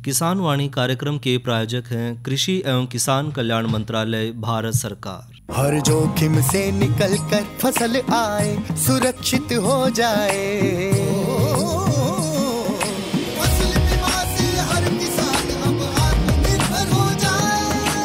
किसान वाणी कार्यक्रम के प्रायोजक हैं कृषि एवं किसान कल्याण मंत्रालय, भारत सरकार। हर जोखिम से निकल कर फसल आए, सुरक्षित हो जाए, फसल बीमा से हर किसान अब आत्मनिर्भर हो जाए।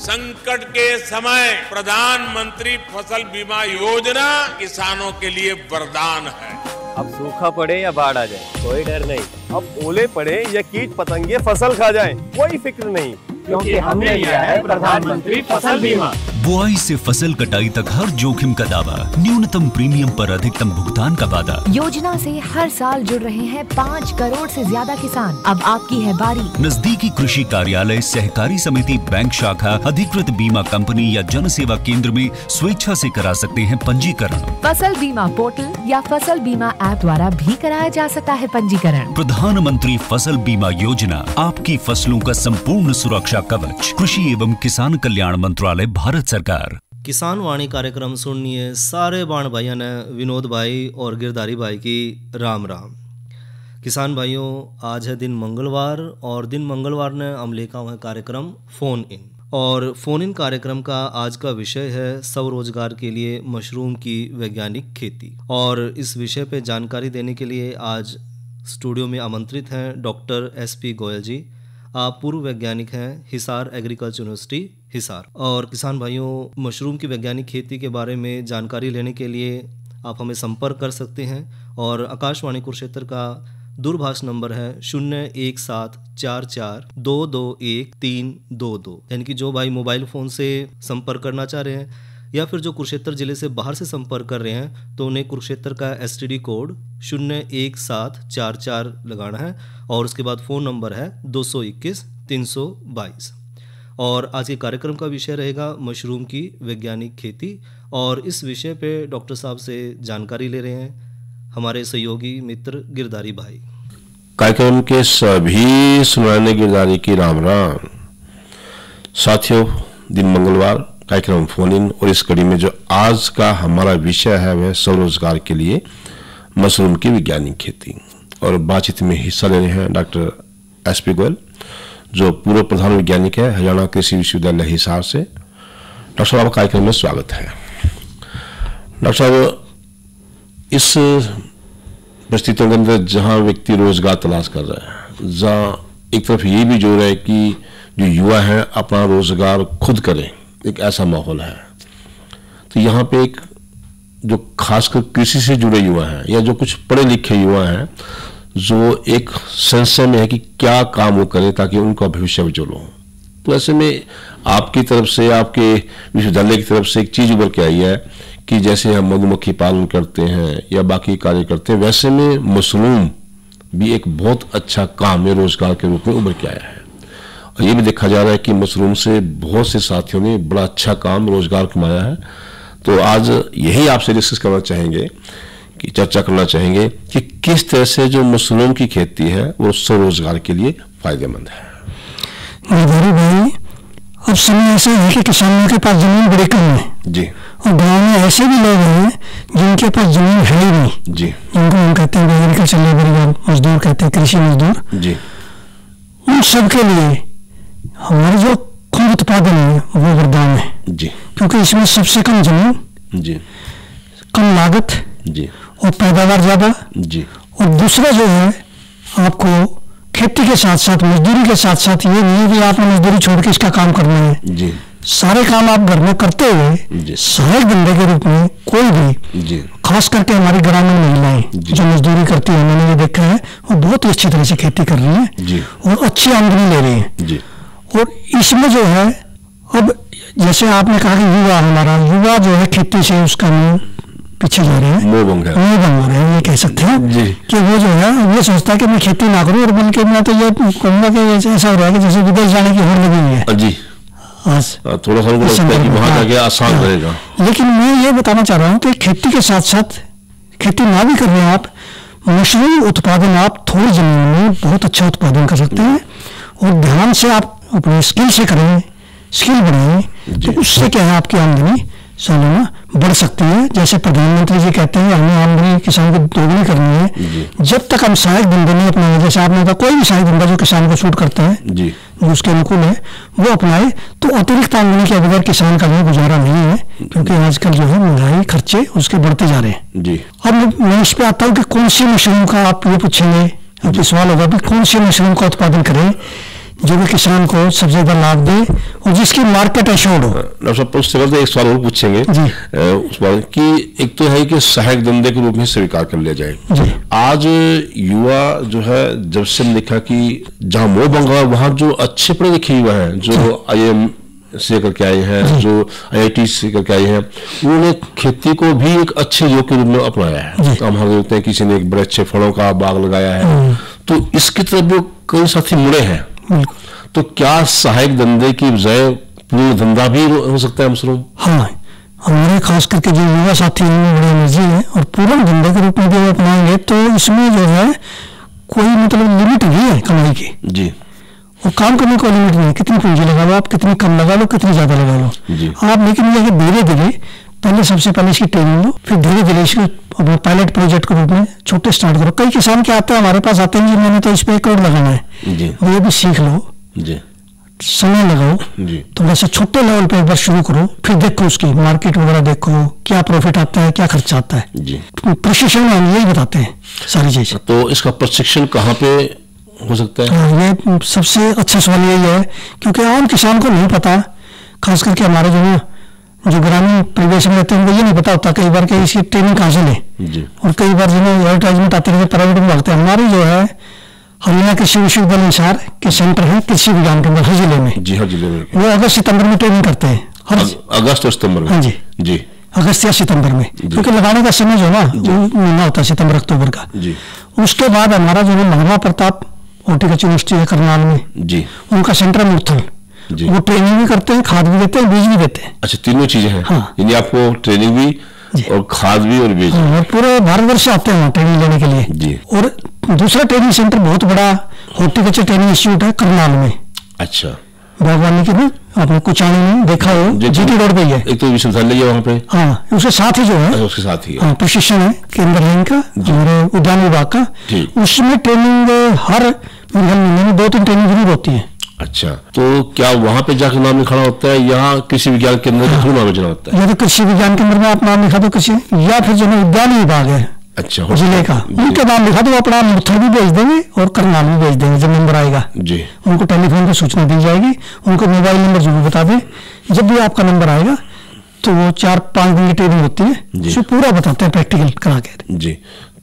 संकट के समय प्रधानमंत्री फसल बीमा योजना किसानों के लिए वरदान है। अब सूखा पड़े या बाढ़ आ जाए कोई डर नहीं, अब ओले पड़े या कीट पतंगे फसल खा जाए कोई फिक्र नहीं, क्योंकि हमने लिया है प्रधानमंत्री फसल बीमा। बुआई से फसल कटाई तक हर जोखिम का दावा, न्यूनतम प्रीमियम पर अधिकतम भुगतान का वादा। योजना से हर साल जुड़ रहे हैं 5 करोड़ से ज्यादा किसान। अब आपकी है बारी। नजदीकी कृषि कार्यालय, सहकारी समिति, बैंक शाखा, अधिकृत बीमा कंपनी या जन सेवा केंद्र में स्वेच्छा से करा सकते हैं पंजीकरण। फसल बीमा पोर्टल या फसल बीमा ऐप द्वारा भी कराया जा सकता है पंजीकरण। प्रधानमंत्री फसल बीमा योजना, आपकी फसलों का संपूर्ण सुरक्षा कवच। कृषि एवं किसान कल्याण मंत्रालय, भारत सरकार। किसान वाणी कार्यक्रम सुनिए सारे बाण भाइयों ने, विनोद भाई और गिरधारी भाई की राम राम। किसान भाइयों, आज है दिन मंगलवार और दिन मंगलवार ने हम लेकर हुआ कार्यक्रम फोन इन। और फोन इन कार्यक्रम का आज का विषय है स्वरोजगार के लिए मशरूम की वैज्ञानिक खेती। और इस विषय पे जानकारी देने के लिए आज स्टूडियो में आमंत्रित हैं डॉक्टर SP गोयल जी। आप पूर्व वैज्ञानिक हैं हिसार एग्रीकल्चर यूनिवर्सिटी हिसार। और किसान भाइयों, मशरूम की वैज्ञानिक खेती के बारे में जानकारी लेने के लिए आप हमें संपर्क कर सकते हैं। और आकाशवाणी कुरुक्षेत्र का दूरभाष नंबर है 01744221322। यानी कि जो भाई मोबाइल फ़ोन से संपर्क करना चाह रहे हैं या फिर जो कुरुक्षेत्र जिले से बाहर से संपर्क कर रहे हैं तो उन्हें कुरुक्षेत्र का STD कोड 01744 लगाना है और उसके बाद फ़ोन नंबर है 221-322। और आज के कार्यक्रम का विषय रहेगा मशरूम की वैज्ञानिक खेती। और इस विषय पे डॉक्टर साहब से जानकारी ले रहे हैं हमारे सहयोगी मित्र गिरधारी भाई। कार्यक्रम के सभी सुनने गिरधारी की राम राम। साथियों, दिन मंगलवार कार्यक्रम फोन इन और इस कड़ी में जो आज का हमारा विषय है वह स्वरोजगार के लिए मशरूम की वैज्ञानिक खेती। और बातचीत में हिस्सा ले रहे हैं डॉक्टर SP गोयल, जो पूर्व प्रधान वैज्ञानिक है हरियाणा कृषि विश्वविद्यालय हिसार से। डॉक्टर साहब, कार्यक्रम में स्वागत है। डॉक्टर साहब, इस परिस्थितियों के अंदर जहां व्यक्ति रोजगार तलाश कर रहा है, जहां एक तरफ ये भी जोर है कि जो युवा है अपना रोजगार खुद करें, एक ऐसा माहौल है, तो यहाँ पे एक जो खासकर कृषि से जुड़े युवा हैं या जो कुछ पढ़े लिखे युवा हैं, जो एक संशय में है कि क्या काम वो करें ताकि उनका भविष्य उज्जवल हो। तो ऐसे में आपकी तरफ से, आपके विश्वविद्यालय की तरफ से एक चीज उभर के आई है कि जैसे हम मधुमक्खी पालन करते हैं या बाकी कार्य करते हैं, वैसे में मशरूम भी एक बहुत अच्छा काम या रोजगार के रूप में उभर के आया है। और ये भी देखा जा रहा है कि मशरूम से बहुत से साथियों ने बड़ा अच्छा काम, रोजगार कमाया है। तो आज यही आपसे डिस्कस करना चाहेंगे, कि चर्चा करना चाहेंगे कि किस तरह से जो मशरूम की खेती है वो स्वरोजगार के लिए फायदेमंद है। गिरधारी भाई, अब समय ऐसा है कि किसानों के पास जमीन बड़ी कम है जी, और गांव में ऐसे भी लोग हैं जिनके पास जमीन है ही नहीं जी, जिनको हम कहते हैं एग्रीकल्चर लेबर या मजदूर कहते हैं, कृषि मजदूर जी। उन सब के लिए हमारे जो खुद उत्पादन है वो वरदान है जी, क्योंकि इसमें सबसे कम जमीन जी, कम लागत जी, और पैदावार ज्यादा जी। और दूसरा जो है, आपको खेती के साथ साथ मजदूरी के साथ साथ ये नहीं है कि आपने मजदूरी छोड़ के इसका काम करना है जी, सारे काम आप घर में करते हुए सहायक बंदे के रूप में कोई भी जी, खास करके हमारी ग्रामीण महिलाएं जो मजदूरी करती है, मैंने ये देखा है, वो बहुत ही अच्छी तरह से खेती कर रही हैं जी, और अच्छी आमदनी ले रही हैं जी। और इसमें जो है, अब जैसे आपने कहा कि हमारा युवा जो है खेती से उसका मुंह पीछे जा रहे हैं, मुंह बन रहे हैं, ये कह सकते हैं कि वो जो है ये सोचता है कि मैं खेती ना करूं और बल्कि मैं तो ये कहूंगा कि ऐसा हो रहा है कि जैसे विदेश जाने की होड़ लगी हुई है जी। थोड़ा सा वहां जाके आसान रहेगा। लेकिन मैं ये बताना चाह रहा हूँ कि खेती के साथ साथ खेती ना भी कर रहे हैं आप, मशरूम उत्पादन आप थोड़ी जमीन में बहुत अच्छा उत्पादन कर सकते हैं और ध्यान से आप अपने स्किल से करें, स्किल बढ़ाएं, तो उससे क्या है आपकी आमदनी सालाना बढ़ सकती है। जैसे प्रधानमंत्री जी कहते हैं हमें आमदनी किसान को दोगुनी करनी है। जब तक हम सहायक धंधे नहीं अपनाए, जैसे आपने कहा कोई भी सहायक धंधा जो किसान को सूट करता है जी, जो उसके अनुकूल है वो अपनाए, तो अतिरिक्त आमदनी के बगैर किसान का भी गुजारा नहीं है, क्योंकि आजकल जो है महंगाई खर्चे उसके बढ़ते जा रहे हैं जी। अब मैं इस पे आता हूँ कि कौन सी मशरूम का, आप ये पूछेंगे, आपके सवाल होगा कि कौन सी मशरूम का उत्पादन करें जो कि किसान को सबसे ज्यादा लाभ दे और जिसकी मार्केट एश्योर्ड हो। उससे पहले एक सवाल और पूछेंगे उस बात कि एक तो है कि सहायक धंधे के रूप में स्वीकार कर लिया जाए जी। आज युवा जो है, जब से देखा कि जहाँ मोह बंगा वहाँ जो अच्छे पढ़े लिखे युवा हैं, जो IIM से करके आए हैं, जो IIT से करके आए हैं, उन्होंने खेती को भी एक अच्छे योग के रूप में अपनाया है। हम हर देखते हैं किसी ने एक बड़े अच्छे फलों का बाग लगाया है, तो इसकी तरफ भी कई साथी मुड़े हैं। तो क्या सहायक धंधे की बजाय पूर्ण धंधा भी हो सकता है मशरूम? हाँ, हमारे खास करके जो युवा साथी हैं बड़ी एनर्जी है और पूर्ण धंधे के रूप में भी अपनाएंगे तो इसमें जो है कोई मतलब लिमिट नहीं है कमाई की जी, और काम करने को लिमिट नहीं है। कितनी पूंजी लगा लो आप, कितनी कम लगा लो, कितनी ज्यादा लगा लो जी। आप लेकिन ये धीरे धीरे पहले सबसे पहले इसकी ट्रेनिंग लो, फिर धीरे धीरे इसको अपने पायलट प्रोजेक्ट के रूप में छोटे स्टार्ट करो। कई किसान क्या आते हैं हमारे पास, आते हैं जी मैंने तो इस पे 1 करोड़ लगाना है जी, वो भी सीख लो जी, समय लगाओ जी, तो वैसे छोटे लेवल पे एक बार शुरू करो, फिर देखो उसकी मार्केट वगैरह देखो, क्या प्रॉफिट आता है, क्या खर्चा आता है जी। प्रशिक्षण में हम यही बताते हैं सारी चीजें। तो इसका प्रशिक्षण कहाँ पे हो सकता है? ये सबसे अच्छा सवाल यही है, क्योंकि आम किसान को नहीं पता, खास करके हमारे जो ग्रामीण परिवेश में रहते हैं उनको ये नहीं पता होता कई बार कि इसकी ट्रेनिंग कहाँ से लें, और कई बार जिन्हें एडवर्टाइजमेंट आते रहते प्राइवेट में भागते हैं। हमारी जो है हरियाणा कृषि विश्वविद्यालय हिसार के सेंटर है कृषि विज्ञान केंद्र हर जिले में जी, हर जिले में वो अगस्त सितंबर में ट्रेनिंग करते हैं, अगस्त और सितंबर में। हाँ जी जी, अगस्त या सितंबर में, क्योंकि लगाने का समय जो है ना वो महीना होता है सितंबर अक्टूबर का जी। उसके बाद हमारा जो है महाराणा प्रताप हॉर्टिकल्चर यूनिवर्सिटी है करनाल में जी, उनका सेंटर मुरथल, वो ट्रेनिंग भी करते हैं, खाद भी देते हैं, बीज भी देते हैं। अच्छा, तीनों चीजें हैं। हाँ, यानी आपको ट्रेनिंग भी और खाद भी और बीज। हाँ, पूरे भारतवर्ष से आते हैं ट्रेनिंग लेने के लिए जी। और दूसरा ट्रेनिंग सेंटर बहुत बड़ा हॉर्टिकल्चर ट्रेनिंग इंस्टीट्यूट है करनाल में। अच्छा, बागवानी के में आपने कुचाणी में देखा हो, GT रोड पे ही है, एक तो विश्वविद्यालय है वहाँ पे। हाँ, उसके साथ ही जो है, उसके साथ ही हाँ प्रशिक्षण है केंद्र है इनका, हमारे उद्यान विभाग का, उसमें ट्रेनिंग हर महीने में 2-3 ट्रेनिंग जरूर होती है। अच्छा, तो क्या वहाँ पे जाकर नाम लिखाना होता है या कृषि विज्ञान केंद्र के थ्रू नाम लिखना होता है? या तो कृषि विज्ञान केंद्र में आप नाम लिखा दो किसी, या फिर जो उद्यान विभाग है अच्छा जिले का, उनके नाम लिखा दो, अपना मुरथल भी भेज देंगे और करनाल भी भेज देंगे। जब नंबर आएगा जी, उनको टेलीफोन पर सूचना दी जाएगी, उनको मोबाइल नंबर जरूर बता दें। जब भी आपका नंबर आएगा तो वो 4-5 दिन की ट्रेनिंग होती है, उसको पूरा बताते हैं प्रैक्टिकल करा के जी।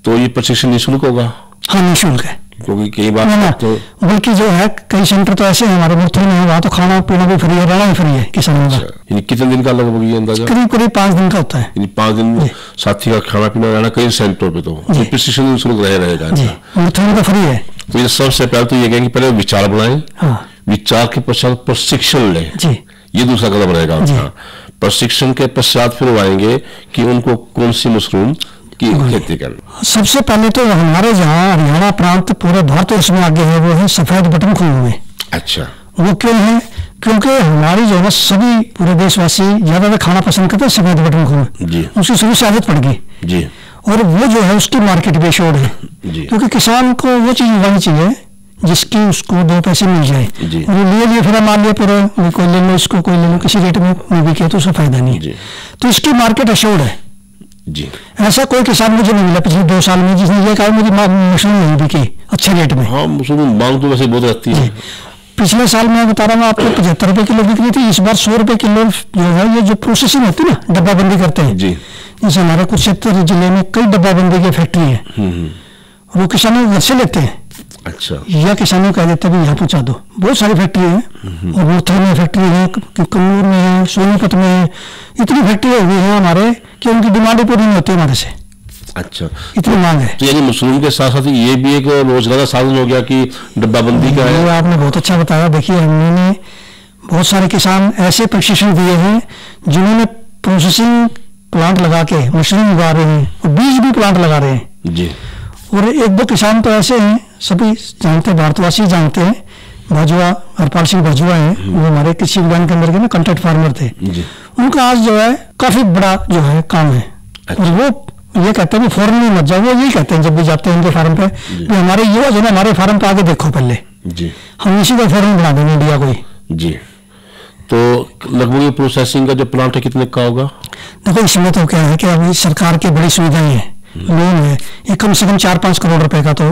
तो ये प्रशिक्षण निःशुल्क होगा? हाँ, निःशुल्क है, क्योंकि कई बार तो बल्कि जो है कई सेंटर तो ऐसे हैं हमारे मुरथल में, वहाँ तो खाना पीना भी फ्री है, रहना भी फ्री है किसानों का। कितने दिन का लगभग ये अंदाजा? करीब 5 दिन का होता है। 5 दिन साथी का खाना पीना रहना कई सेंटरों पे, तो प्रशिक्षण निःशुल्क रहेगा। मुरथल में तो फ्री है। तो ये सबसे पहले तो ये कहेंगे पहले विचार बनाए, विचार के पश्चात प्रशिक्षण ले, ये दूसरा कदम रहेगा। प्रशिक्षण के पश्चात फिर आएंगे कि उनको कौन सी मशरूम की खेती करना। सबसे पहले तो हमारे जहाँ हरियाणा प्रांत पूरे भारतवर्ष में आगे है वो है सफेद बटन खून में। अच्छा, वो क्यों है? क्योंकि हमारी जो है सभी पूरे देशवासी ज्यादातर खाना पसंद करते हैं सफेद बटन खून जी, उसकी शुरू से आदत पड़ गई जी, और वो जो है उसकी मार्केट भी एश्योर्ड है जी, क्योंकि किसान को वो चीज उगानी चाहिए जिसकी उसको 2 पैसे मिल जाए। लिए फिर मान लिया पूरा कोई ले लो इसको, कोई ले लो, किसी रेट में नहीं बिके तो उसका फायदा नहीं है, तो इसकी मार्केट एश्योर्ड है जी। ऐसा कोई किसान मुझे नहीं मिला पिछले 2 साल में जिसने ये कहा मेरी मशरूम नहीं बिकी अच्छे रेट में। हाँ, मशरूम मांग तो वैसे बहुत रहती है। पिछले साल मैं बता रहा हूँ आपको 75 रुपए किलो बिक रही थी, इस बार 100 रुपए किलो जो है ये जो प्रोसेसिंग होती है ना, डब्बाबंदी करते हैं जी, जैसे हमारे कुरुक्षेत्र जिले में कई डब्बाबंदी की फैक्ट्री है, वो किसानों घर से लेते हैं। अच्छा, या किसानों कह देते हैं यहाँ पहुंचा दो, बहुत सारी फैक्ट्री है, और मुरथल में फैक्ट्री है, कन्नूर में है, सोनीपत में है, इतनी फैक्ट्री हो गई है हमारे कि उनकी डिमांड पूरी नहीं होती हमारे से। अच्छा, इतनी मांग है। तो यानी मशरूम के साथ साथ ये भी एक रोजगार का साधन हो गया कि डब्बाबंदी का है। आपने बहुत अच्छा बताया। देखिए, हमने बहुत सारे किसान ऐसे प्रशिक्षण दिए हैं जिन्होंने प्रोसेसिंग प्लांट लगा के मशरूम उगा रहे हैं और बीज भी प्लांट लगा रहे हैं जी। और 1-2 किसान तो ऐसे हैं, सभी जानते, भारतवासी जानते हैं भाजवा, हरपाल सिंह भाजवा है, वो हमारे कृषि विज्ञान केंद्र के ना कंट्रैक्ट फार्मर थे। उनका आज जो है काफी बड़ा जो है काम है। और वो ये कहते हैं फॉरन में मत जाओ, वो यही कहते हैं जब भी जाते हैं उनके फार्म पे, हमारे युवा जो है हमारे फार्म पे आगे देखो पहले जी, हम इसी को फॉरन बना देंगे इंडिया को जी। तो लगभग ये प्रोसेसिंग का जो प्लांट है कितने का होगा? देखो इसमें तो क्या है कि अभी सरकार की बड़ी सुविधाएं है, लोन है, ये कम से कम 4-5 करोड़ रुपए का तो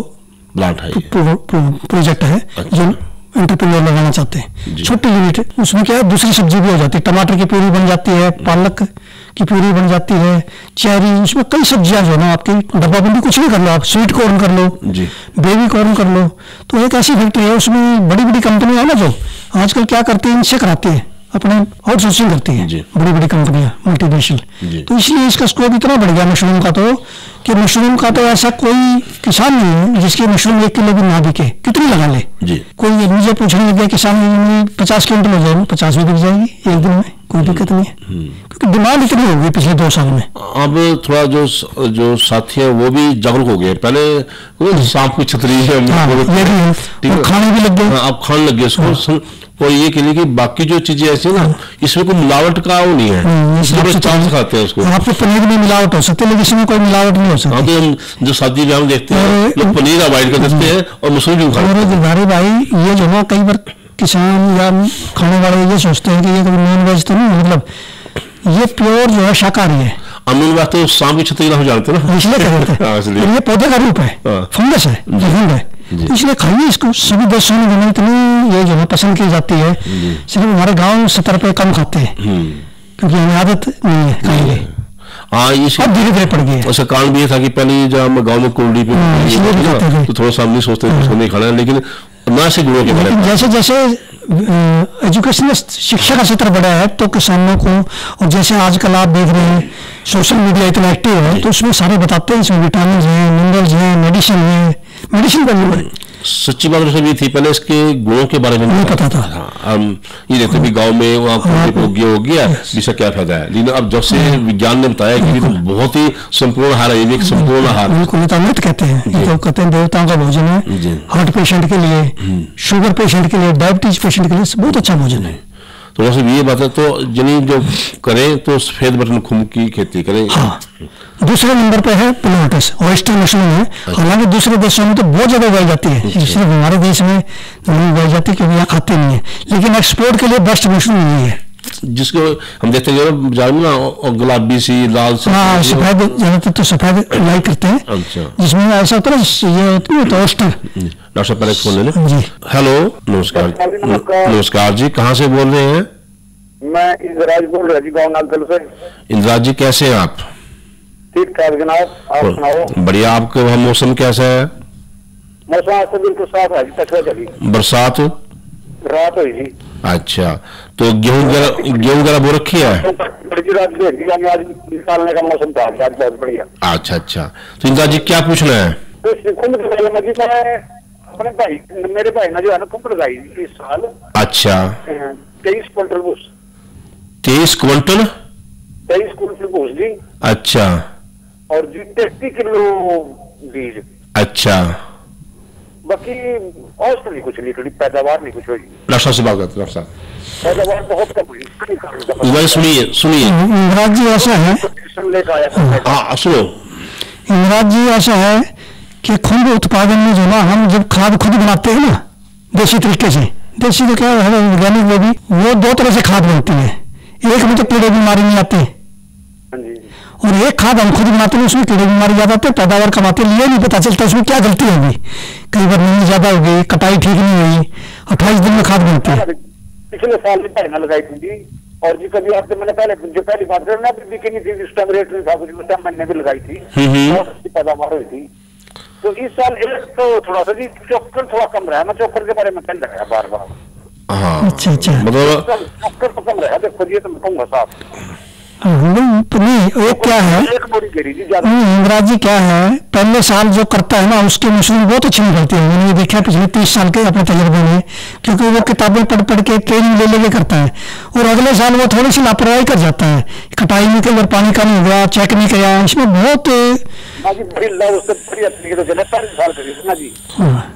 प्लांट है, प्रोजेक्ट है जो एंटरप्रेन्योर लगाना चाहते हैं। छोटी यूनिट, उसमें क्या है दूसरी सब्जी भी हो जाती है, टमाटर की प्यूरी बन जाती है, पालक की प्यूरी बन जाती है, चेरी, उसमें कई सब्जियां जो ना आपकी डब्बाबंदी कुछ भी कर लो, आप स्वीट कॉर्न कर लो, बेबी कॉर्न कर लो, तो एक ऐसी फैक्ट्री है उसमें बड़ी बड़ी कंपनियां है ना जो आजकल क्या करती है, इनसे कराती है, अपने आउटसोर्सिंग करती है बड़ी बड़ी कंपनियां मल्टीनेशनल। तो इसलिए इसका स्कोप इतना बढ़ गया मशरूम का तो कि मशरूम का तो ऐसा कोई किसान नहीं है जिसकी मशरूम 1 किलो भी ना बिके, कितनी लगा ले जी। कोई मुझे पूछने लग गया किसान 50 क्विंटल हो जाएगी, 50 भी बिक जाएगी एक दिन में, कोई दिक्कत नहीं है, क्योंकि डिमांड इतनी हो गई पिछले 2 साल में। अब थोड़ा जो साथी है वो भी जागरूक हो गए, पहले सांप की छतरी है खाने भी लग गए, आप खाने लग गए उसको। और ये कहने की बाकी जो चीजें ऐसी ना इसमें कोई मिलावट का वो नहीं है, चांस खाते हैं उसको। आपके पनीर में मिलावट हो सकती है लेकिन इसमें कोई मिलावट नहीं हो सकती। हाँ, तो हम जो शादी में हम देखते हैं लोग पनीर अवॉइड कर देते हैं और मशरूम भी खाते हैं। गिरधारी भाई ये जो है कई बार किसान या खाने वाले ये सोचते हैं कि ये कोई नॉन वेज तो नहीं, मतलब ये प्योर जो है शाकाहारी है। अमीन बात तो सांप की छतरी ना हो जानते ना, इसलिए कहते हैं ये पौधे का रूप है, फंगस है, फंड है, इसलिए खाइए इसको। सभी देशों में इतनी ये जो है पसंद की जाती है, सिर्फ हमारे गांव 70 रुपए कम खाते हैं क्योंकि हमें आदत नहीं है खाएंगे। हाँ, ये धीरे धीरे पड़ गई है। उसका कारण भी ये था कि पहले जब हम गाँव में कुंडली पे तो थोड़ा सा हम नहीं सोचते उसको नहीं खाना, लेकिन ना से गुणों के बारे में जैसे जैसे एजुकेशन शिक्षा का क्षेत्र बढ़ा है तो किसानों को, और जैसे आजकल आप देख रहे हैं सोशल मीडिया इतना एक्टिव है तो उसमें सारे बताते हैं इसमें विटामिन है, मिनरल्स है, मेडिसिन है, मेडिसिन का भी है। सच्ची बात भी थी, पहले इसके गुणों के बारे में नहीं पता था। हम ये देखते भी गांव में वहाँ हो गया इसका क्या फायदा है, लेकिन अब जब से विज्ञान ने बताया कि बहुत ही संपूर्ण आहार है, एक संपूर्ण आहार बिल्कुल अमृत कहते हैं, तो कहते हैं देवताओं का भोजन है, हार्ट पेशेंट के लिए, शुगर पेशेंट के लिए, डायबिटीज पेशेंट के लिए बहुत अच्छा भोजन है। तो वैसे ये बात है, तो जनी जो करें तो सफेद बटन खुम की खेती करें। हाँ, दूसरे नंबर पे है पिलाटस, ऑयस्टर मशरूम है। हालांकि दूसरे देशों में तो बहुत ज्यादा उगाई जाती है, सिर्फ हमारे देश में नहीं उगाई जाती क्योंकि यहाँ खाते नहीं है, लेकिन एक्सपोर्ट के लिए बेस्ट मशरूम यही है जिसको हम देखते हैं ना गुलाबी सी लाल सी। हाँ, सफेद ज्यादातर तो सफेद लाइक करते हैं। अच्छा, जिसमें ऐसा होता है ये होती है तो ऑयस्टर। डॉक्टर साहब पहले फोन ले लें जी। हेलो, नमस्कार। नमस्कार जी, कहाँ से बोल रहे हैं? मैं इंद्राज बोल रहा जी, गाँव नागदल से। इंद्राज जी, कैसे हैं आप? ठीक ठाक जनाब, आप सुनाओ? बढ़िया। आपके वहाँ मौसम कैसा है? मौसम आज तो बिल्कुल साफ है जी, बरसात रात हुई जी। अच्छा, तो गेहूं वगैरह बो रखी है? आज निकालने का मौसम था, बहुत बढ़िया। अच्छा, तो इंद्राज जी क्या पूछना है? अपने भाई, मेरे भाई ने जो है ना कुंभ लगाई इस साल। अच्छा, 23 क्विंटल भूस। 23 क्विंटल? 23 क्विंटल भूस जी। अच्छा, और जी 33 किलो बीज। अच्छा, बाकी और नहीं कुछ नहीं, थोड़ी पैदावार नहीं कुछ हुई। डॉक्टर से बात करते, डॉक्टर साहब पैदावार बहुत कम हुई। सुनिए इंद्राज जी, ऐसा है, हाँ सुनो इंद्राज जी, ऐसा है कि खुद उत्पादन में जो ना हम जब खाद खुद बनाते हैं ना देसी तरीके से, देसी तो क्या है वैज्ञानिक में भी, वो 2 तरह से खाद बनती है। एक में तो कीड़े बीमारी नहीं आती, और एक खाद हम खुद बनाते हैं उसमें कीड़े बीमारी ज्यादा आते, पैदावार कम आती है, लिए नहीं पता चलता उसमें क्या गलती होगी। कई बार नमी ज्यादा हो गई, कटाई ठीक नहीं हुई, 28 दिन में खाद बनती है। पिछले साल भी पहना लगाई थी जी, और जी कभी आपसे मैंने पहली बात करना बिकी नहीं थी, उस टाइम रेट नहीं था कुछ, उस टाइम मैंने भी लगाई थी, बहुत अच्छी पैदावार हुई थी। तो इस साल एक तो थोड़ा सा जी चोकर थोड़ा कम रहा है, मैं चोकर के बारे में कह रहा बार बार। अच्छा, मतलब चोकर तो कम रहा है, देखो जी तो मैं कहूँगा साफ। नहीं, एक क्या है, एक बोरी गिरी जी ज्यादा। हिंगराज जी क्या है, पहले साल जो करता है ना उसकी मशरूम बहुत अच्छी निकलती है। मैंने ये देखा पिछले 30 साल के अपने तजुर्बे में, क्योंकि वो किताबें पढ़ पढ़ के ट्रेनिंग ले लेके करता है, और अगले साल वो थोड़ी सी लापरवाही कर जाता है, कटाई में कई बार पानी का नहीं हुआ, चेक नहीं किया, इसमें बहुत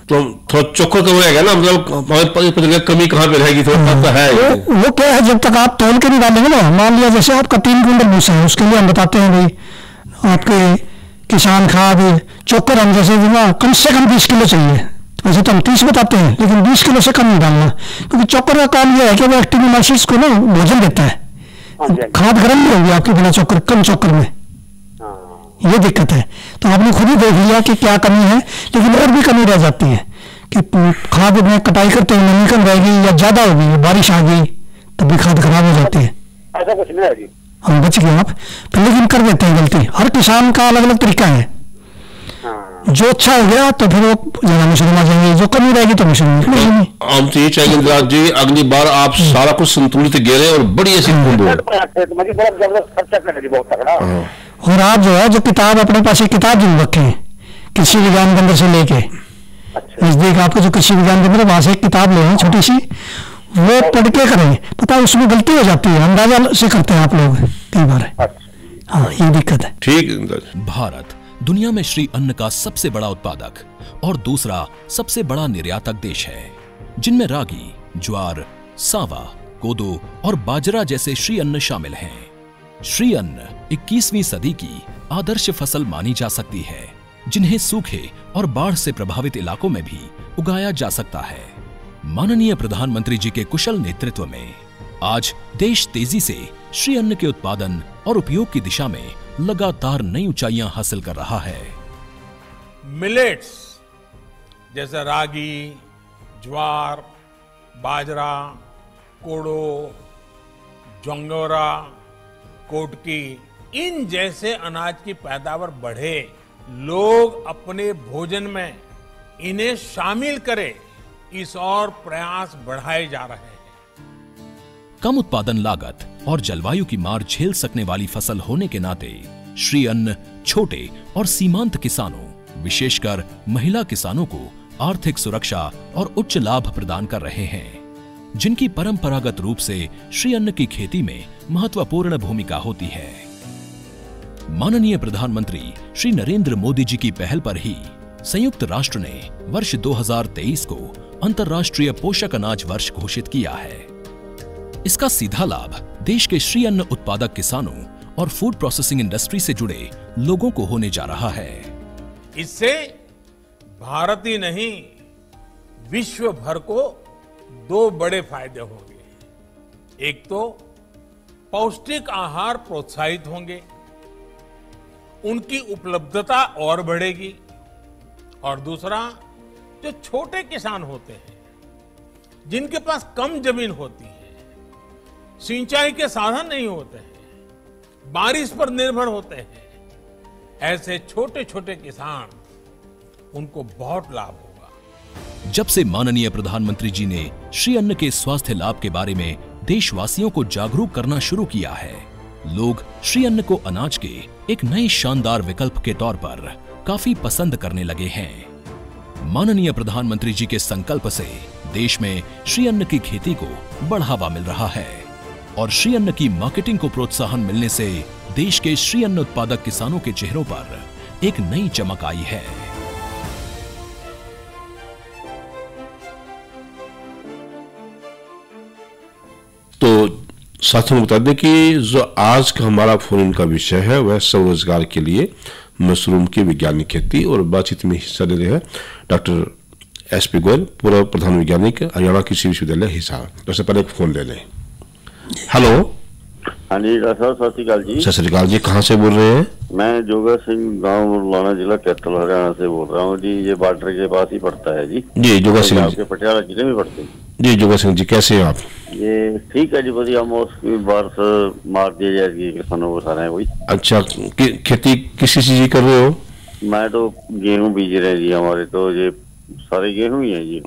तो थोड़ा चोखर तो रहेगा ना, मतलब कमी कहाँ पे रहेगी, थोड़ा तो है। वो क्या है, जब तक आप तोल के नहीं डालेंगे ना, मान लिया जैसे आपका 3 क्विंटल भूसा है, उसके लिए हम बताते हैं भाई आपके किसान खाद चोकर हम जैसे कम से कम 20 किलो चाहिए। वैसे तो हम 30 बताते हैं, लेकिन 20 किलो से कम नहीं डालना, क्योंकि चोकर का काम यह है कि वो एक्टिनोमाइसिस को ना भोजन देता है, खाद गर्म नहीं होगी आपकी बिना चोकर, कम चोकर में, ये दिक्कत है। तो आपने खुद ही देख लिया कि क्या कमी है, लेकिन और भी कमी रह जाती है कि खाद में कटाई करते हुए नमी कम रहेगी या ज्यादा होगी, बारिश आ गई तब भी खाद खराब हो जाती है। ऐसा कुछ नहीं है जी, हम बच गए आप, लेकिन कर देते हैं गलती। हर किसान का अलग अलग तरीका है, जो अच्छा हो गया तो फिर वो ज्यादा मशरूम आ जाएंगे, जो कमी रहेगी तो मशरूम निकलेगी। हम तो ये चाहेंगे इंदिरा जी, अगली बार आप सारा कुछ संतुलित गेरे और बड़ी ऐसी और आप जो है जो किताब अपने पास एक किताब जरूर रखें, कृषि विज्ञान केंद्र से लेके नजदीक आपको जो कृषि विज्ञान केंद्र, वहां से एक किताब ले छोटी सी, वो पढ़ के करें। पता है उसमें गलती हो जाती है, अंदाजा से करते हैं आप लोग कई बार। हाँ, ये दिक्कत है। ठीक। भारत दुनिया में श्री अन्न का सबसे बड़ा उत्पादक और दूसरा सबसे बड़ा निर्यातक देश है, जिनमें रागी, ज्वार, सांवा, कोदो और बाजरा जैसे श्री अन्न शामिल हैं। श्री अन्न 21वीं सदी की आदर्श फसल मानी जा सकती है, जिन्हें सूखे और बाढ़ से प्रभावित इलाकों में भी उगाया जा सकता है। माननीय प्रधानमंत्री जी के कुशल नेतृत्व में आज देश तेजी से श्री अन्न के उत्पादन और उपयोग की दिशा में लगातार नई ऊंचाइयां हासिल कर रहा है। मिलेट्स जैसे रागी, ज्वार, बाजरा, कोडो, जोंगोरा, कोटकी, इन जैसे अनाज की पैदावार बढ़े, लोग अपने भोजन में इन्हें शामिल करें, इस और प्रयास बढ़ाए जा रहे हैं। कम उत्पादन लागत और जलवायु की मार झेल सकने वाली फसल होने के नाते श्री अन्न छोटे और सीमांत किसानों, विशेषकर महिला किसानों को आर्थिक सुरक्षा और उच्च लाभ प्रदान कर रहे हैं, जिनकी परंपरागत रूप से श्री अन्न की खेती में महत्वपूर्ण भूमिका होती है। माननीय प्रधानमंत्री श्री नरेंद्र मोदी जी की पहल पर ही संयुक्त राष्ट्र ने वर्ष 2023 को अंतर्राष्ट्रीय पोषक अनाज वर्ष घोषित किया है। इसका सीधा लाभ देश के श्री अन्न उत्पादक किसानों और फूड प्रोसेसिंग इंडस्ट्री से जुड़े लोगों को होने जा रहा है। इससे भारत ही नहीं, विश्व भर को 2 बड़े फायदे होंगे। एक तो पौष्टिक आहार प्रोत्साहित होंगे, उनकी उपलब्धता और बढ़ेगी, और दूसरा जो छोटे किसान होते हैं, जिनके पास कम जमीन होती है, सिंचाई के साधन नहीं होते हैं, बारिश पर निर्भर होते हैं, ऐसे छोटे छोटे किसान, उनको बहुत लाभ होगा। जब से माननीय प्रधानमंत्री जी ने श्री अन्न के स्वास्थ्य लाभ के बारे में देशवासियों को जागरूक करना शुरू किया है, लोग श्री अन्न को अनाज के एक नए शानदार विकल्प के तौर पर काफी पसंद करने लगे हैं। माननीय प्रधानमंत्री जी के संकल्प से देश में श्री अन्न की खेती को बढ़ावा मिल रहा है और श्री अन्न की मार्केटिंग को प्रोत्साहन मिलने से देश के श्री अन्न उत्पादक किसानों के चेहरों पर एक नई चमक आई है। तो साथियों बता दें कि जो आज का हमारा फोन का विषय है वह स्वरोजगार के लिए मशरूम की वैज्ञानिक खेती, और बातचीत में हिस्सा ले रहे हैं डॉक्टर एसपी गोयल, पूर्व प्रधान वैज्ञानिक, हरियाणा कृषि विश्वविद्यालय हिसार। सबसे पहले एक फोन ले लें। हेलो। हाँ जी डॉक्टर साहब, सत श्री अकाल जी। सत श्री अकाल जी, कहाँ से बोल रहे हैं? मैं जोगा सिंह, गांव मुरलाना, जिला कैथल, हरियाणा से बोल रहा हूँ जी। ये बॉर्डर के पास ही पड़ता है जी। जी जोगा सिंह, आपके पटियाला जिले में पड़ते हैं जी। जोगा सिंह जी कैसे हैं आप? ये ठीक है जी, बढ़िया। मौसमी बारिश मार दिया जाएगी किसानों को सारे कोई। अच्छा, खेती किसी चीज की कर रहे हो? मैं तो गेहूं बीज रहे जी, हमारे तो ये सारे गेहूं ही है जी।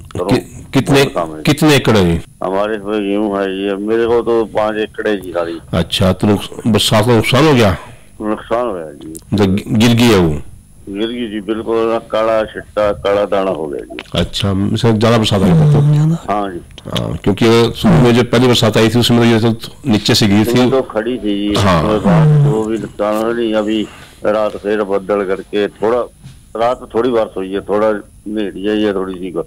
कितने एकड़ है जी? हमारे इसमें गेहूं है जी, मेरे को तो 5 एकड़ है जी सारी। अच्छा, तो बरसात का नुकसान हो गया? नुकसान हो गया जी, तो गिर गई है वो? गिर गई जी, बिल्कुल काला छिट्टा काला दाना हो गया जी। अच्छा, ज्यादा बरसात आई तो? हाँ जी, हाँ, क्योंकि शुरू में जो पहली बरसात आई थी उसमें तो नीचे से गिरी थी, तो खड़ी थी जी। हाँ, वो भी नुकसान हो नहीं। अभी रात फिर बदल करके थोड़ा रात थोड़ी बारिश हुई है, थोड़ा नेड़ी आई है थोड़ी सी को।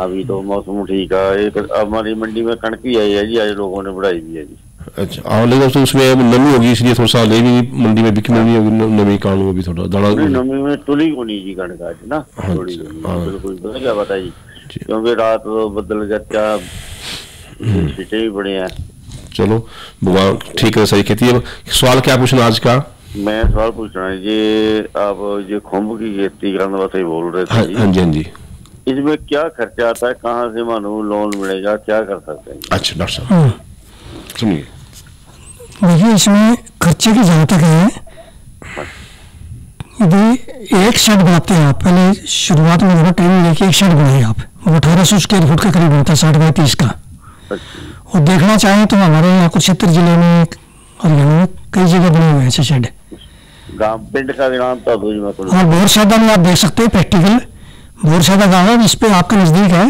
अभी तो मौसम ठीक है। एक हमारी मंडी में कणक भी आई है जी, आज लोगों ने बढ़ाई भी है जी। अच्छा, और लेकिन तो उसमें नमी होगी इसलिए थोड़ा सा ले भी मंडी में बिकने नहीं होगी, नमी कारण वो भी थोड़ा दाना नमी में तुली को नहीं जी कणक आज ना थोड़ी बिल्कुल। पता क्या बताइए, क्योंकि रात बदल गया क्या छींटे भी बड़े हैं। चलो भगवान ठीक है, सही खेती है। सवाल क्या पूछना आज का? मैं सवाल पूछना है जी, आप जो खुम्ब की खेती करने वास्ते बोल रहे थे। हाँ जी, हाँ जी। इसमें क्या खर्चा आता है, कहाँ से मानो लोन मिलेगा, क्या कर सकते हैं? अच्छा डॉक्टर साहब सुनिए। देखिए, इसमें खर्चे की जहाँ तक है, यदि एक शेड बनाते हैं आप, पहले शुरुआत में जब ट्रेनिंग लेके एक शेड बनाए आप, वो 1800 स्क्वायर फुट के करीब होता है, 60 बाई 30 का। और देखना चाहें तो हमारे यहाँ कुरुक्षेत्र जिले में हरियाणा में कई जगह बने हुए हैं ऐसे शेड। पिंड का नाम तो हाँ, बोरसादा में आप देख सकते हैं प्रैक्टिकल। बोरसादा गाँव है, इस पे आपका नजदीक है,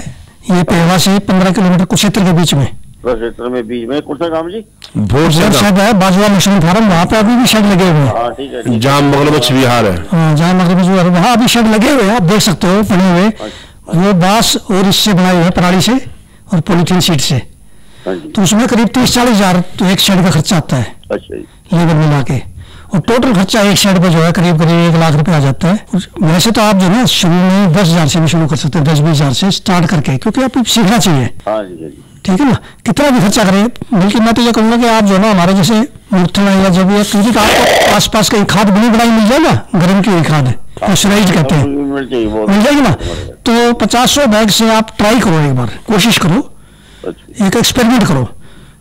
ये पेड़वा से 15 किलोमीटर कुरुक्षेत्र के बीच में। कुरुक्षेत्र में बीच में कौन सा गाँव जी? बोरसादा है, बाजुआ मशरूम फार्म, वहाँ पे अभी भी शेड लगे हुए हैं। जहाँ मगरमच्छ विहार है, हाँ, जहाँ मगरमच्छ विहार है वहाँ अभी शेड लगे हुए हैं, आप देख सकते हो बने हुए। वो बांस और इससे बनाए हुए पराली से और पॉलीथीन शीट से। तो उसमें करीब 30-40 हजार तो एक शेड का खर्चा आता है लेबर मिला के। और टोटल खर्चा एक शेड पे जो है करीब 1 लाख रुपए आ जाता है। वैसे तो आप जो है शुरू में 10,000 से भी शुरू कर सकते हैं, 10-20 हजार से स्टार्ट करके, क्योंकि आप सीखना चाहिए। ठीक है ना, कितना भी खर्चा करें। बल्कि मैं तो ये कहूँगा कि आप जो है हमारे जैसे मूर्थना या जो भी है, क्योंकि आपको आसपास कहीं खाद बनी बनाई मिल जाएगा, गर्म की हुई खाद मॉइस्चराइज्ड कहते हैं, मिल जाएगी ना। तो 50-100 बैग से आप ट्राई करो, एक बार कोशिश करो, एक एक्सपेरिमेंट करो।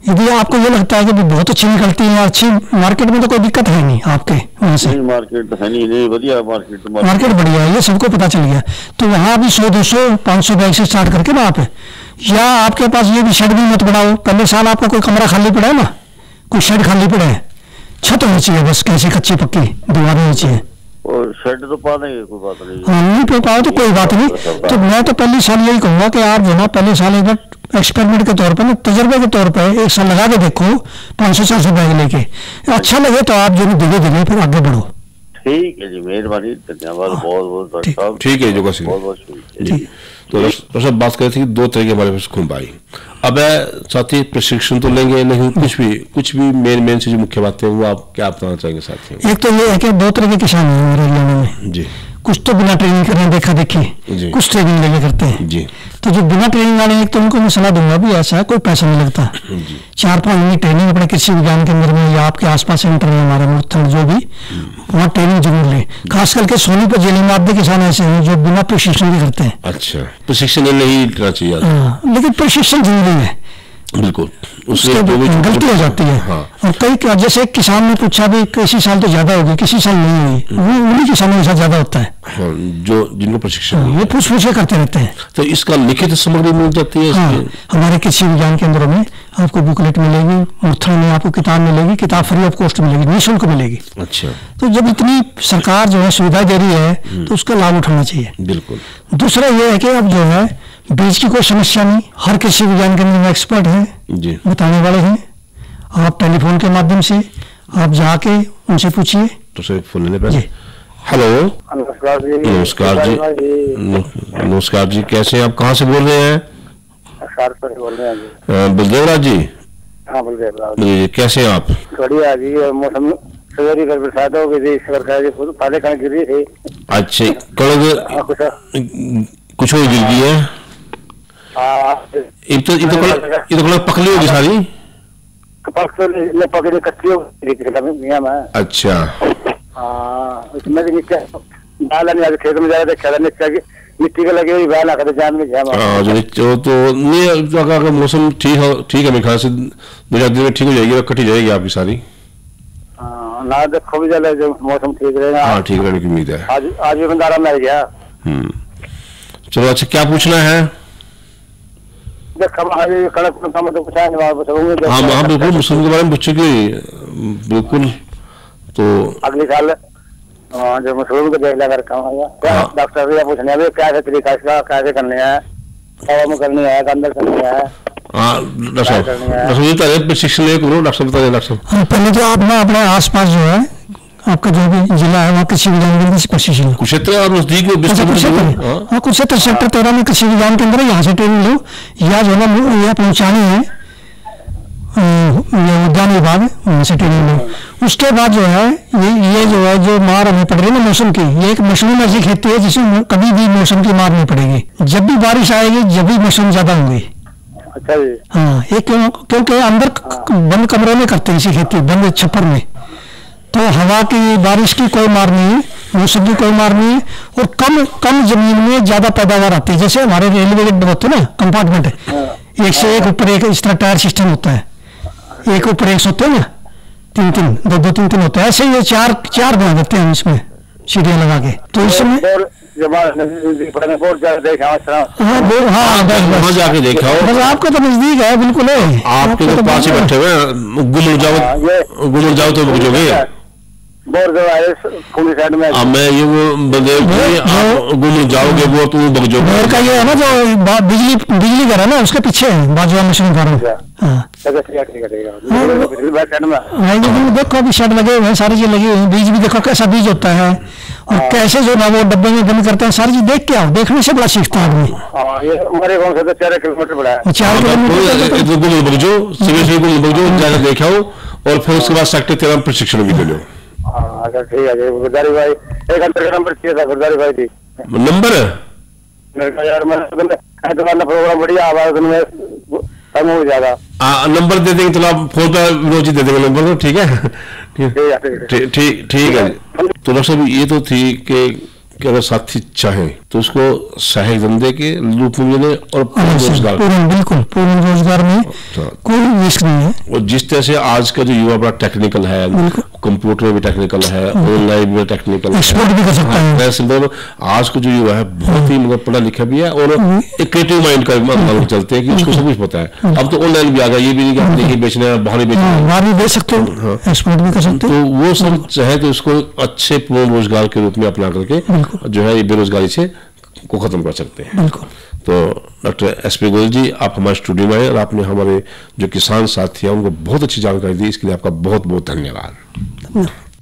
यदि आपको ये लगता है कि बहुत अच्छी निकलती है, अच्छी मार्केट में तो कोई दिक्कत है नहीं आपके वहाँ से। मार्केट है नहीं, बढ़िया मार्केट बढ़िया है, ये सबको पता चल गया। तो वहाँ भी 100-200-500 बैग से स्टार्ट करके ना आप, या आपके पास ये भी शेड भी मत बढ़ाओ। पहले साल आपका कोई कमरा खाली पड़ा है ना, कोई शेड खाली पड़ा है, छत होनी चाहिए बस, कैसी कच्ची पक्की दीवार होनी चाहिए। और शेड तो पा देंगे, कोई बात नहीं। हाँ, नहीं पे पाओ तो कोई बात नहीं। तो मैं तो पहले साल यही कहूँगा कि आप जो ना पहले साल एक बार एक्सपेरिमेंट के तौर पर ना, तजर्बे के तौर पर एक साल लगा के देखो, 500-400 बैग लेके, अच्छा लगे तो आप जो धीरे धीरे फिर आगे बढ़ो। ठीक है जी, मेहरबानी, धन्यवाद, बहुत बहुत ठीक है, बहुत बहुत शुक्रिया। तो सब बात कर रहे थे 2 तरह के हमारे पास खुम्ब आई। अब साथी प्रशिक्षण तो लेंगे नहीं, कुछ भी मेन से जो मुख्य बातें हैं वो आप क्या बताना चाहेंगे साथियों? एक तो ये है कि 2 तरह के किसान हैं हमारे हरियाणा में जी। कुछ तो बिना ट्रेनिंग करने देखा देखी, कुछ ट्रेनिंग लेके करते हैं जी। तो जो बिना ट्रेनिंग वाले एक तो उनको मैं सलाह दूंगा भी ऐसा है, कोई पैसा नहीं लगता। 4-5 महीने ट्रेनिंग अपने कृषि विज्ञान केंद्र में या आपके आसपास सेंटर में, हमारे मूर्थन जो भी, वहाँ ट्रेनिंग जरूर लें। खास करके सोनीपत जिले में आधे किसान ऐसे हैं जो बिना प्रशिक्षण भी करते हैं। अच्छा, प्रशिक्षण नहीं लेना चाहिए। हाँ, लेकिन प्रशिक्षण जरूरी है, बिल्कुल, उससे गलती हो जाती है। हाँ। और कई जैसे किसान ने पूछा भी किसी साल तो ज्यादा होगी, किसी साल नहीं हुई, वो उन्हीं किसानों के साथ ज्यादा होता है। हाँ, जो जिनको प्रशिक्षण वो पूछ करते रहते हैं। तो इसका लिखित सामग्री मिल जाती है। हाँ, हमारे कृषि विज्ञान केंद्रों में आपको बुकलेट मिलेगी, मूर्थन में आपको किताब मिलेगी, किताब फ्री ऑफ कॉस्ट मिलेगी, निःशुल्क मिलेगी। अच्छा, तो जब इतनी सरकार जो है सुविधा दे रही है तो उसका लाभ उठाना चाहिए। बिल्कुल। दूसरा ये है कि अब जो है बीज की कोई समस्या नहीं, हर कृषि विज्ञान केंद्र में एक्सपर्ट है जी, बताने वाले हैं। आप टेलीफोन के माध्यम से आप जाके उनसे पूछिए। तो सिर्फ फोन लेने पे। हेलो, नमस्कार जी। नमस्कार जी, नमस्कार जी, कैसे हैं आप, कहाँ से बोल रहे हैं? बोल रहे हैं जी। बलदेवराज जी? हाँ, बलदेवराज जी, कैसे हैं आप? बढ़िया जी, मौसम सवेरे कर बरसात हो गई थी, सरकार जी खुद पहले कणक गिरी थी। अच्छा, कणक कुछ हो गिर गई है? ये तो कणक पकली होगी सारी? पकड़ी कच्ची हो गई। अच्छा, हाँ, उसमें भी नीचे डाला नहीं, खेत में जाकर देखा था नीचे की मिट्टी के लगे हुई बैल आकर जान में गया। जो तो नहीं, अगर मौसम ठीक है, मेरे ख्याल से 2-4 दिन में ठीक हो जाएगी, कटी जाएगी आपकी सारी। ना देखो भी चले, जो मौसम ठीक रहेगा। हाँ, ठीक रहने की उम्मीद है। आज भी बंदारा मिल गया। चलो अच्छा, क्या पूछना है? हाँ बिल्कुल, मुस्लिम के बारे में पूछो कि बिल्कुल। तो अगले साल जो मशरूम को देखला कर डॉक्टर से पूछने है क्या तरीका इसका, कैसे करने हैं, हवा में करनी है, अंदर करनी है। हाँ डॉक्टर साहब प्रशिक्षण करो, डॉक्टर बताइए। डॉक्टर साहब पहले तो आप ना अपने आसपास जो है आपका जो भी जिला है वहाँ कृषि विज्ञान केंद्र से प्रशिक्षण, कुरुक्षेत्र और नजदीक हाँ कुरुक्षेत्र सेक्टर 13 में कृषि विज्ञान केंद्र है, यहाँ से ट्रेनिंग लो, या जो है ना यह पहुँचानी है उद्यान विभाग, वहाँ से ट्रेनिंग लो। उसके बाद जो है ये जो है जो मार हमें पड़ रही है ना मौसम की, ये एक मशरूम ऐसी खेती है जिसमें कभी भी मौसम की मार नहीं पड़ेगी। जब भी बारिश आएगी, जब भी मौसम ज्यादा होंगे। अच्छा जी। हाँ, ये क्योंकि अंदर बंद कमरे में करते हैं इसी खेती, बंद छप्पर में, तो हवा की बारिश की कोई मार नहीं है, मौसम की कोई मार नहीं है, और कम जमीन में ज्यादा पैदावार आती है। जैसे हमारे रेलवे के होते हैं ना कंपार्टमेंट है, एक से एक ऊपर एक इस तरह टायर सिस्टम होता है, एक ऊपर एक सोते हैं ना, तीन होता है, ऐसे ये चार बना देते हैं इसमें सीढ़ियाँ लगा के। तो इसमें हाँ जाके देखा हो, बस आपका तो नजदीक है, बिल्कुल है, आपके तो पास ही बैठे हुए, गुम जाओ तो रुक जाओगे। मैं ये वो गुम जाओगे वो तुम बग जाओगे। बोर का ये है ना जो बिजली घर है ना उसके पीछे है बाजू मशीन फार्म। देखो अभी शेड लगे हुए हैं, सारी चीज लगी हुई है, बीज भी देखो कैसा बीज होता है और कैसे जो ना वो डब्बे में बंद करते हैं, सारी चीज देख के आओ, देखने से बड़ा सीखता है आदमी। 4 किलोमीटर बड़ा है, 4 किलोमीटर देखा हो, और फिर उसके बाद सेक्टर 13 में प्रशिक्षण भी ले लो। अच्छा ठीक है जी। गुरदारी भाई एक अंतर का नंबर चाहिए था, गुरदारी भाई जी नंबर यार मैं प्रोग्राम बढ़िया आवाज में कम हो ज्यादा नंबर दे देंगे, चलो आप फोन पर रोज दे देंगे नंबर, तो ठीक है ठीक है। तो डॉक्टर साहब ये तो थी कि अगर साथी चाहे तो उसको सहायक धंधे के रूप में मिले और बिल्कुल पूर्ण रोजगार में कोई रिस्क नहीं है। और जिस तरह से आज का जो युवा बड़ा टेक्निकल है, कंप्यूटर में भी टेक्निकल है, ऑनलाइन में टेक्निकल है, भी कर सकता है। आज का जो युवा है बहुत ही मतलब पढ़ा लिखा भी है और एक क्रिएटिव माइंड का चलते हैं कि उसको सब कुछ पता है। अब तो ऑनलाइन भी आ गया, ये भी नहीं कि आपने बेचना है, बाहर भी बेच सकते हो, एक्सपोर्ट भी कर सकते हो। तो वो सब चाहे तो उसको अच्छे पूर्ण रोजगार के रूप में अपना करके जो है ये बेरोजगारी से को खत्म कर सकते हैं। तो डॉक्टर एसपी गोयल जी, आप हमारे स्टूडियो में आए और आपने हमारे जो किसान साथी हैं उनको बहुत अच्छी जानकारी दी, इसके लिए आपका बहुत बहुत धन्यवाद।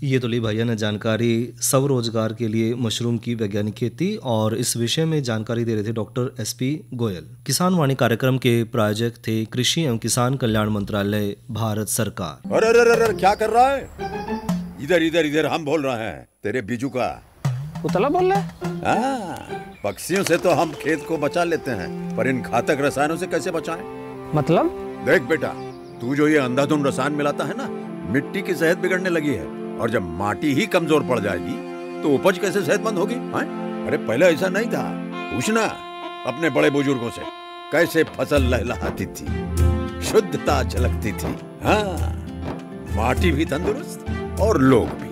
ये तो ली भैया ने जानकारी स्वरोजगार के लिए मशरूम की वैज्ञानिक खेती, और इस विषय में जानकारी दे रहे थे डॉक्टर एसपी गोयल। किसान वाणी कार्यक्रम के प्रायोजक थे कृषि एवं किसान कल्याण मंत्रालय, भारत सरकार। अरे क्या कर रहा है? इधर हम बोल रहे हैं, तेरे बीजू का पुतला बोल रहा है। पक्षियों से तो हम खेत को बचा लेते हैं, पर इन घातक रसायनों से कैसे बचाएं? मतलब? देख बेटा, तू जो ये अंधाधुंध रसायन मिलाता है ना, मिट्टी की सेहत बिगड़ने लगी है, और जब माटी ही कमजोर पड़ जाएगी तो उपज कैसे सेहतमंद होगी? अरे पहले ऐसा नहीं था, पूछना अपने बड़े बुजुर्गों से, कैसे फसल लहलहाती थी, शुद्धता झलकती थी। हाँ, माटी भी तंदुरुस्त और लोग भी।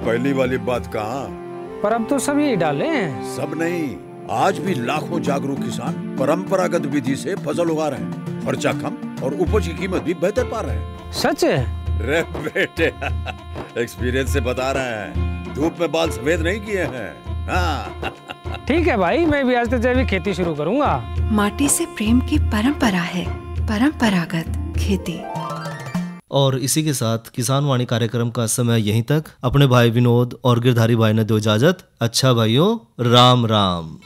पहली वाली बात कहाँ, पर अब तो सब यही डाले हैं। सब नहीं, आज भी लाखों जागरूक किसान परंपरागत विधि से फसल उगा रहे हैं, खर्चा कम और उपज की कीमत भी बेहतर पा रहे हैं। सच है? रे बेटे, एक्सपीरियंस से बता रहे हैं, धूप में बाल सफेद नहीं किए हैं। हाँ। ठीक है भाई, मैं भी आज से जैविक खेती शुरू करूंगा। माटी से प्रेम की परंपरा है, परंपरागत खेती। और इसी के साथ किसान वाणी कार्यक्रम का समय यहीं तक। अपने भाई विनोद और गिरधारी भाई ने दो इजाजत। अच्छा भाइयों, राम राम।